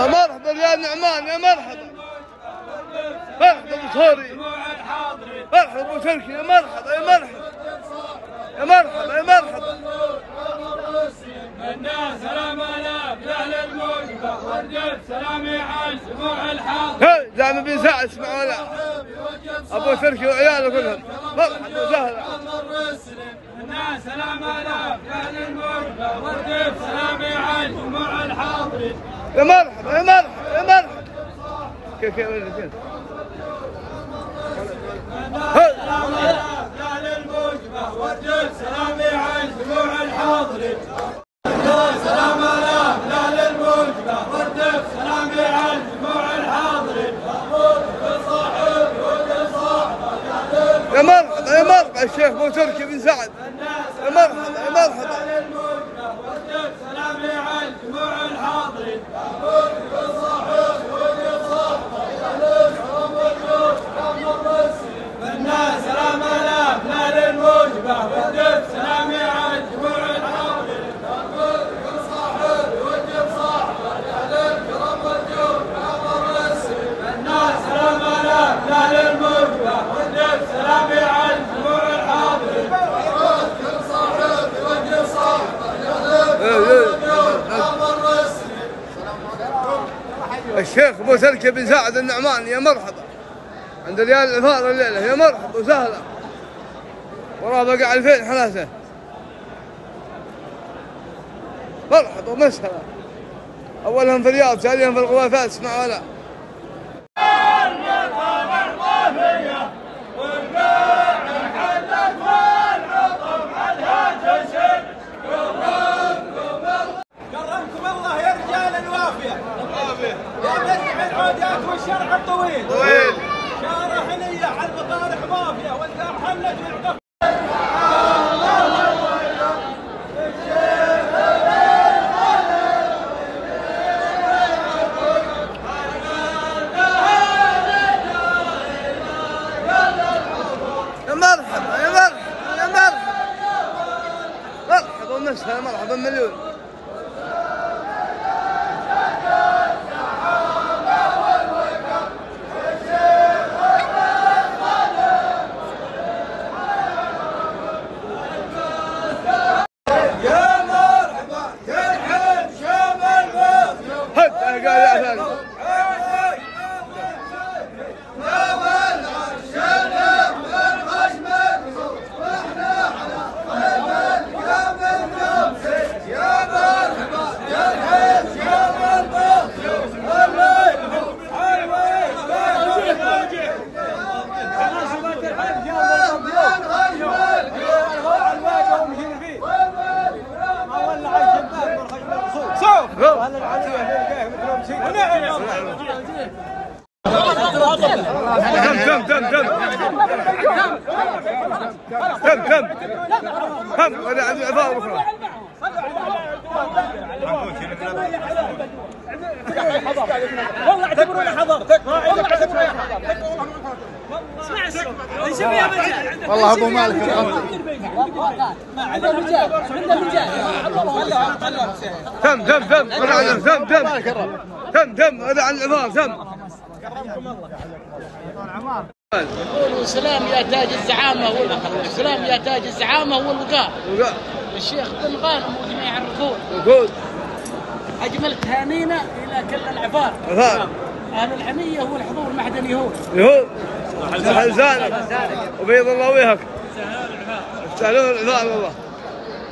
مرحبا يا نعمان، يا مرحبا. مرحبا ابو سوري، مرحبا ابو تركي، يا مرحبا يا مرحبا يا مرحبا يا مرحبا. الناس سلام الاف لاهل الموجبه والجد سلامي عن جموع الحاضر. زعما بن سعد اسمعوا ولا ابو تركي وعياله كلهم مرحبا وسهلا. الناس سلام الاف لاهل الموجبه والجد سلامي عن جموع الحاضرين. يا مرحبا يا مرحبا يا مرحبا. كيف كيف كيف سلام الاف لاهل الموجبه والجد سلامي عن جموع الحاضرين. سلام الاف لاهل الموجبه والجد سلامي عن جموع الحاضرين. يا مرحبا يا مرحبا الشيخ ابو تركي بن سعد، يا مرحبا يا مرحبا. سلامي عن جموع الحاضرين. الناس سلام الاف لاهل الموجبه والجد سلامي عن جموع الحاضرين. الناس سلام الاف لاهل الموجبه والجد سلامي عن جموع الحاضرين. الشيخ ابو تركي بن سعد النعمان، يا مرحبا. عند ريال العفار الليله، يا مرحبا وسهلا. وراه بقى 2000 حلاسه. مرحبا ومسهلا. اولهم في الرياض، ثانيهم في الغوافات، اسمعوا ولا. كرمكم الله يا رجال الوافيه. يا درع العودات والشرع الطويل. شارع حنيه على المطارح مافيه والدار حمله يعطف. يا مرحبا يا مرحبا يا مرحبا. مرحبا ومسهلا، مرحبا مليون. هم انا عندي عفار اخرى. والله اعتبروني حضرتك، والله اعتبروني حضرتك. اسمع والله ابو مالك الغمدي. عند الرجال عند الرجال. تم هذا عن العفار تم. كرمكم الله. يقولوا سلام يا تاج الزعامه سلام يا تاج الزعامه والوقار. الشيخ بن غانم وجميع الركود. اجمل تهانينا الى كل العفار. اهل الحميه والحضور المحدني يهود. سهل زانك وبيض الله وجهك. يستاهلون العفار والله.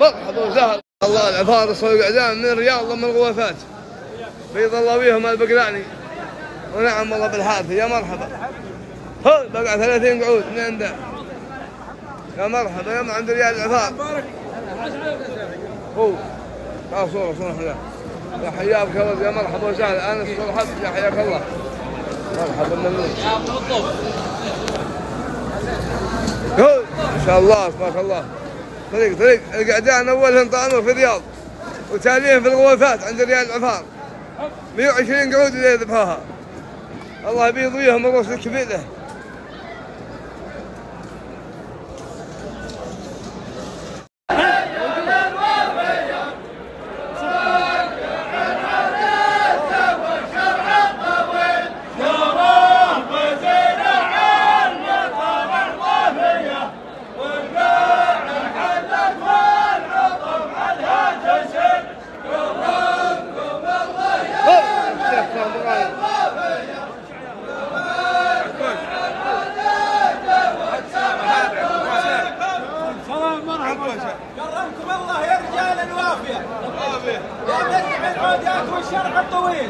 مرحبا وسهلا. الله العفار يصيروا اعدام من الرياض ومن الغوافات. بيض الله وجههم البقلاني. ونعم والله بالحافظ، يا مرحبا. هو بقى 30 قعود من عنده. يا مرحبا يا عند ريال العفار. هو صورة الله. يا حياك الله، يا مرحبا وسهلا. انس والحب، يا حياك الله. مرحبا ممنون. ما شاء الله تبارك الله. طريق القعدان اولهم طعموا في الرياض وتاليهم في الغوافات عند ريال العفار. 120 قعود اللي يذبحوها. الله يبيض وجههم الرؤوس الكبيره.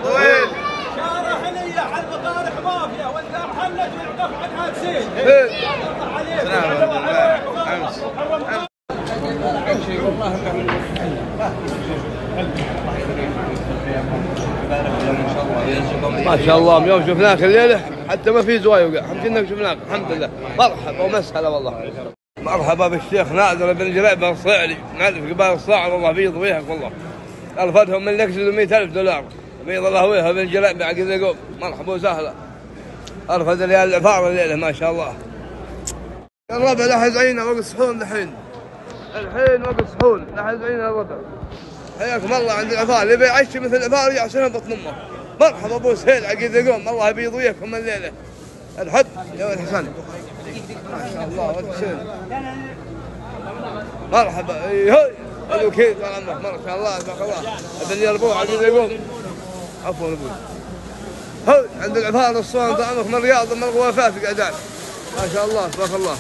طويل شارع حنيه على المطارح مافيا والقى محلج ويعقف عنها بسين. ما شاء الله من يوم شفناك الليله حتى ما في زوايا وقع، الحمد لله شفناك الحمد لله. مرحبا ومسهلا والله. مرحبا بالشيخ نادر بن جليب الصعلي معرف قبال الصاعد والله بيض وجهك والله. الفتهم من نقصد 100,000 دولار بيض الله وجهه بن جليب عقد يقوم. مرحبا وسهلا. ارفد ريال العفار الليله ما شاء الله. الربع لا حزعينا وقت صحون الحين وقت صحون لا حزعينا الربع. حياكم الله عند العفار اللي بيعيش مثل العفار يعصرها بطن امه. مرحبا ابو سهيل عقيد يقوم الله يبيض وجهكم الليله. الحب يا ولد حسن ما شاء الله ولد حسين. مرحبا هاي الوكيل طال عمرك ما شاء الله تبارك الله. ابن يربوع عقيد يقوم عفوا ابوي. هاي عند العفار الصوان طال عمرك من الرياض من الغوافات قعدان ما شاء الله تبارك الله.